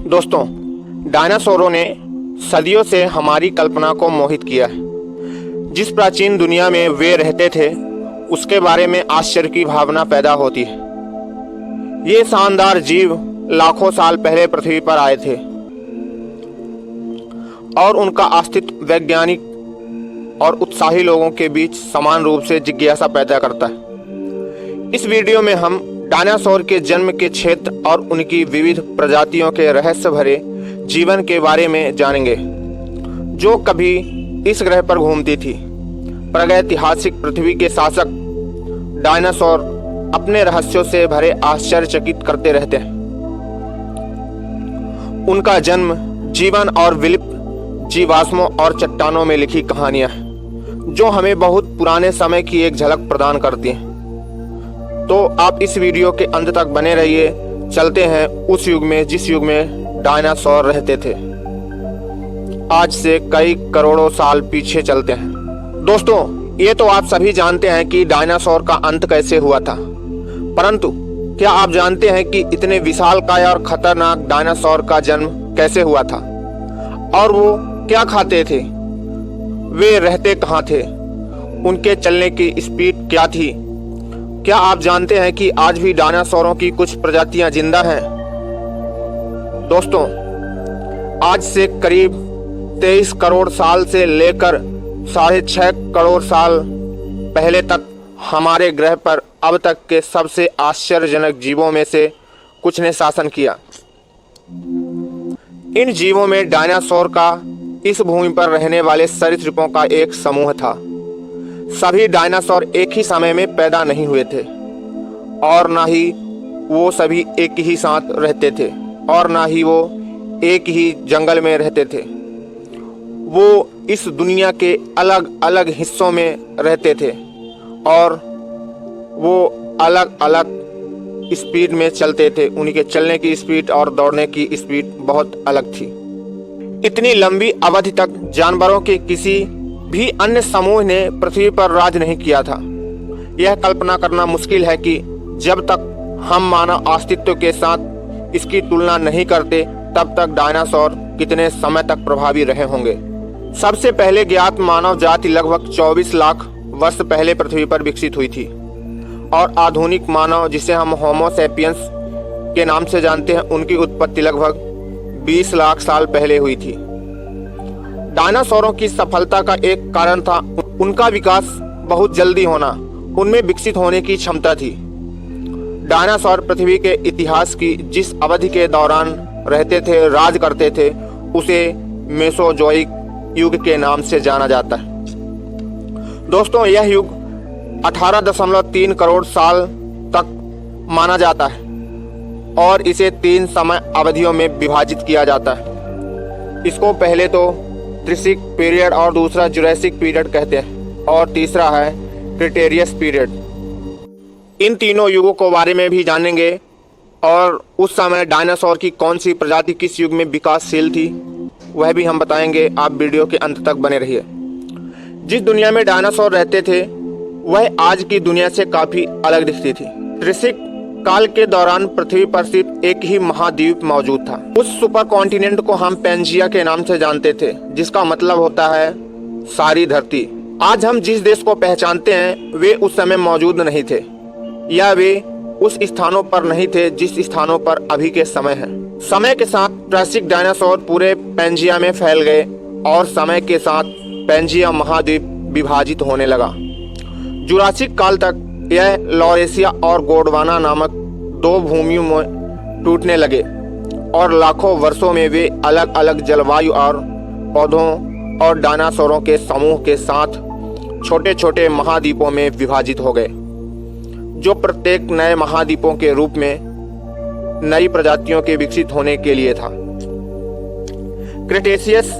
दोस्तों, डायनासोरों ने सदियों से हमारी कल्पना को मोहित किया है। जिस प्राचीन दुनिया में वे रहते थे उसके बारे में आश्चर्य की भावना पैदा होती है। ये शानदार जीव लाखों साल पहले पृथ्वी पर आए थे और उनका अस्तित्व वैज्ञानिक और उत्साही लोगों के बीच समान रूप से जिज्ञासा पैदा करता है। इस वीडियो में हम डायनासोर के जन्म के क्षेत्र और उनकी विविध प्रजातियों के रहस्य भरे जीवन के बारे में जानेंगे, जो कभी इस ग्रह पर घूमती थी। प्रागैतिहासिक पृथ्वी के शासक डायनासोर अपने रहस्यों से भरे आश्चर्यचकित करते रहते हैं। उनका जन्म, जीवन और विलुप्त जीवाश्मों और चट्टानों में लिखी कहानियां हैं, जो हमें बहुत पुराने समय की एक झलक प्रदान करती हैं। तो आप इस वीडियो के अंत तक बने रहिए। चलते हैं उस युग में जिस युग में डायनासोर रहते थे। आज से कई करोड़ों साल पीछे चलते हैं। दोस्तों, ये तो आप सभी जानते हैं कि डायनासोर का अंत कैसे हुआ था, परंतु क्या आप जानते हैं कि इतने विशालकाय और खतरनाक डायनासोर का जन्म कैसे हुआ था और वो क्या खाते थे, वे रहते कहाँ थे, उनके चलने की स्पीड क्या थी? क्या आप जानते हैं कि आज भी डायनासोरों की कुछ प्रजातियां जिंदा हैं? दोस्तों, आज से करीब 23 करोड़ साल से लेकर 6.5 करोड़ साल पहले तक हमारे ग्रह पर अब तक के सबसे आश्चर्यजनक जीवों में से कुछ ने शासन किया। इन जीवों में डायनासोर का इस भूमि पर रहने वाले सरीसृपों का एक समूह था। सभी डायनासोर एक ही समय में पैदा नहीं हुए थे और ना ही वो सभी एक ही साथ रहते थे और ना ही वो एक ही जंगल में रहते थे। वो इस दुनिया के अलग अलग हिस्सों में रहते थे और वो अलग अलग स्पीड में चलते थे। उनके चलने की स्पीड और दौड़ने की स्पीड बहुत अलग थी। इतनी लंबी अवधि तक जानवरों के किसी भी अन्य समूह ने पृथ्वी पर राज नहीं किया था। यह कल्पना करना मुश्किल है कि जब तक हम मानव अस्तित्व के साथ इसकी तुलना नहीं करते तब तक डायनासोर कितने समय तक प्रभावी रहे होंगे। सबसे पहले ज्ञात मानव जाति लगभग 24 लाख वर्ष पहले पृथ्वी पर विकसित हुई थी और आधुनिक मानव, जिसे हम होमो सैपियंस के नाम से जानते हैं, उनकी उत्पत्ति लगभग 20 लाख साल पहले हुई थी। डायनासोरों की सफलता का एक कारण था उनका विकास बहुत जल्दी होना। उनमें विकसित होने की क्षमता थी। डायनासोर पृथ्वी के इतिहास की जिस अवधि के दौरान रहते थे, राज करते थे, उसे मेसोजोइक युग के नाम से जाना जाता है। दोस्तों, यह युग 18.3 करोड़ साल तक माना जाता है और इसे 3 समय अवधियों में विभाजित किया जाता है। इसको पहले तो ट्रिसिक पीरियड और दूसरा जुरासिक पीरियड कहते हैं और तीसरा है क्रिटेरियस पीरियड। इन तीनों युगों के बारे में भी जानेंगे और उस समय डायनासोर की कौन सी प्रजाति किस युग में विकासशील थी, वह भी हम बताएंगे। आप वीडियो के अंत तक बने रहिए। जिस दुनिया में डायनासोर रहते थे वह आज की दुनिया से काफ़ी अलग दिखती थी। ट्रिसिक काल के दौरान पृथ्वी पर सिर्फ एक ही महाद्वीप मौजूद था। उस सुपर कॉन्टिनेंट को हम पैंजिया के नाम से जानते थे, जिसका मतलब होता है सारी धरती। आज हम जिस देश को पहचानते हैं वे उस समय मौजूद नहीं थे, या वे उस स्थानों पर नहीं थे जिस स्थानों पर अभी के समय है। समय के साथ ट्रासिक डायनासोर पूरे पैंजिया में फैल गए और समय के साथ पैंजिया महाद्वीप विभाजित होने लगा। जुरासिक काल तक यह लॉरेशिया और गोंडवाना नामक 2 भूमियों में टूटने लगे और लाखों वर्षों में वे अलग अलग जलवायु और पौधों और डायनासोरों के समूह के साथ छोटे छोटे महाद्वीपों में विभाजित हो गए, जो प्रत्येक नए महाद्वीपों के रूप में नई प्रजातियों के विकसित होने के लिए था। क्रिटेशियस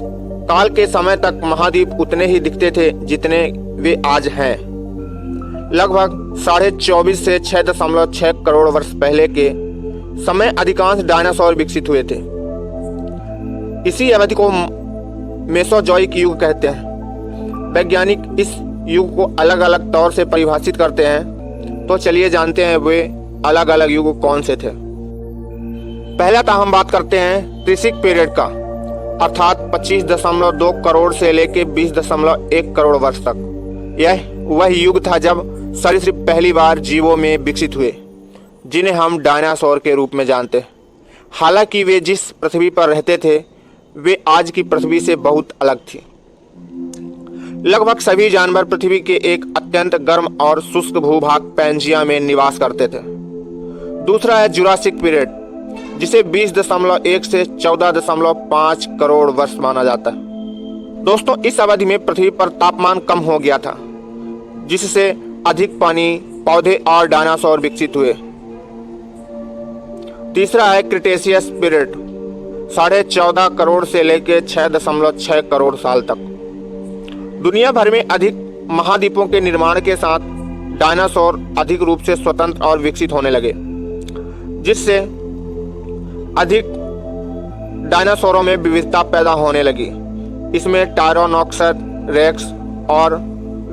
काल के समय तक महाद्वीप उतने ही दिखते थे जितने वे आज हैं। लगभग 24.5 से 6.6 करोड़ वर्ष पहले के समय अधिकांश डायनासोर विकसित हुए थे। इसी अवधि को मेसोजोइक युग कहते हैं। वैज्ञानिक इस युग को अलग अलग तौर से परिभाषित करते हैं। तो चलिए जानते हैं वे अलग अलग युग कौन से थे। पहला हम बात करते हैं ट्रिसिक पीरियड का, अर्थात 25.2 करोड़ से लेकर 20.1 करोड़ वर्ष तक। यह वह युग था जब सरीसृप पहली बार जीवों में विकसित हुए, जिन्हें हम डायनासोर के रूप में जानते हैं। हालांकि वे जिस पृथ्वी पर रहते थे वे आज की पृथ्वी से बहुत अलग थी। लगभग सभी जानवर पृथ्वी के एक अत्यंत गर्म और शुष्क भूभाग पैंजिया में निवास करते थे। दूसरा है जुरासिक पीरियड, जिसे 20.1 से 14.5 करोड़ वर्ष माना जाता है। दोस्तों, इस अवधि में पृथ्वी पर तापमान कम हो गया था, जिससे अधिक पानी, पौधे और डायनासोर विकसित हुए। तीसरा है क्रिटेशियस पीरियड, 14.5 करोड़ से लेकर 6.6 करोड़ साल तक। दुनिया भर में अधिक महाद्वीपों के निर्माण के साथ डायनासोर अधिक रूप से स्वतंत्र और विकसित होने लगे, जिससे अधिक डायनासोरों में विविधता पैदा होने लगी। इसमें टायरोनॉक्सस रेक्स और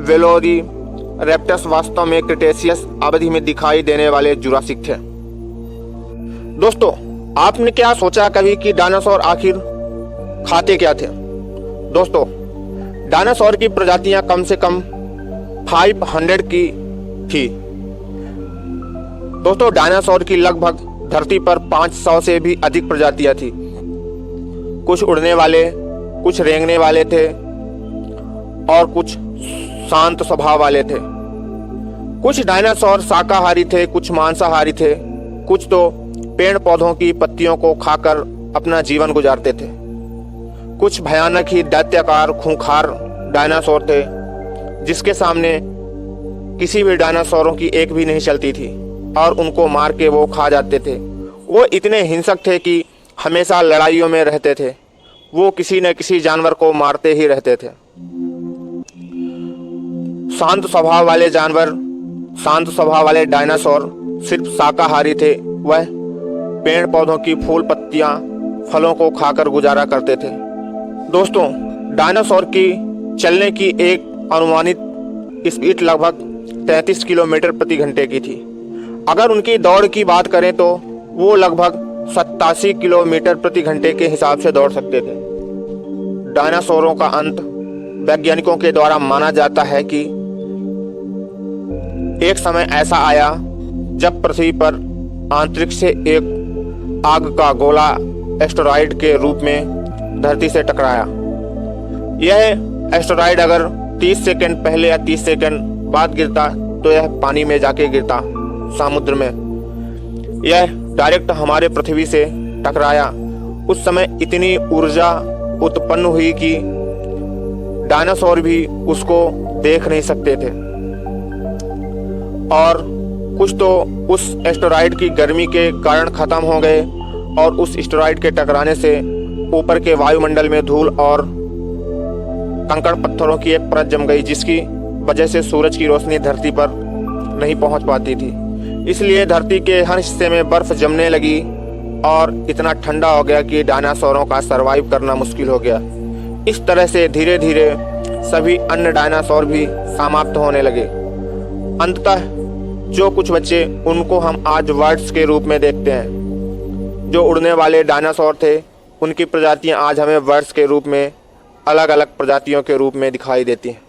वेलोसिरैप्टर्स वास्तव में क्रिटेशियस अवधि में दिखाई देने वाले जुरासिक थे। दोस्तों, आपने क्या सोचा कभी कि डायनासोर आखिर खाते क्या थे? दोस्तों, डायनासोर की प्रजातियां कम से कम 500 की थी। दोस्तों, डायनासोर की लगभग धरती पर 500 से भी अधिक प्रजातियां थी। कुछ उड़ने वाले, कुछ रेंगने वाले थे और कुछ शांत स्वभाव वाले थे। कुछ डायनासोर शाकाहारी थे, कुछ मांसाहारी थे, कुछ तो पेड़ पौधों की पत्तियों को खाकर अपना जीवन गुजारते थे। कुछ भयानक ही दैत्याकार खूंखार डायनासोर थे, जिसके सामने किसी भी डायनासोरों की एक भी नहीं चलती थी और उनको मार के वो खा जाते थे। वो इतने हिंसक थे कि हमेशा लड़ाइयों में रहते थे। वो किसी न किसी जानवर को मारते ही रहते थे। शांत स्वभाव वाले जानवर, शांत स्वभाव वाले डायनासोर सिर्फ शाकाहारी थे। वह पेड़ पौधों की फूल पत्तियां, फलों को खाकर गुजारा करते थे। दोस्तों, डायनासोर की चलने की एक अनुमानित स्पीड लगभग 33 किलोमीटर प्रति घंटे की थी। अगर उनकी दौड़ की बात करें तो वो लगभग 87 किलोमीटर प्रति घंटे के हिसाब से दौड़ सकते थे। डायनासोरों का अंत वैज्ञानिकों के द्वारा माना जाता है कि एक समय ऐसा आया जब पृथ्वी पर अंतरिक्ष से एक आग का गोला एस्टेरॉयड के रूप में धरती से टकराया। यह एस्टेरॉयड अगर 30 सेकंड पहले या 30 सेकंड बाद गिरता तो यह पानी में जाके गिरता, समुद्र में। यह डायरेक्ट हमारे पृथ्वी से टकराया। उस समय इतनी ऊर्जा उत्पन्न हुई कि डायनासोर भी उसको देख नहीं सकते थे और कुछ तो उस एस्टेरॉयड की गर्मी के कारण खत्म हो गए और उस एस्टेरॉयड के टकराने से ऊपर के वायुमंडल में धूल और कंकड़ पत्थरों की एक परत जम गई, जिसकी वजह से सूरज की रोशनी धरती पर नहीं पहुंच पाती थी। इसलिए धरती के हर हिस्से में बर्फ जमने लगी और इतना ठंडा हो गया कि डायनासोरों का सरवाइव करना मुश्किल हो गया। इस तरह से धीरे धीरे सभी अन्य डायनासोर भी समाप्त होने लगे। अंततः जो कुछ बचे उनको हम आज बर्ड्स के रूप में देखते हैं। जो उड़ने वाले डायनासोर थे उनकी प्रजातियां आज हमें बर्ड्स के रूप में, अलग अलग प्रजातियों के रूप में दिखाई देती हैं।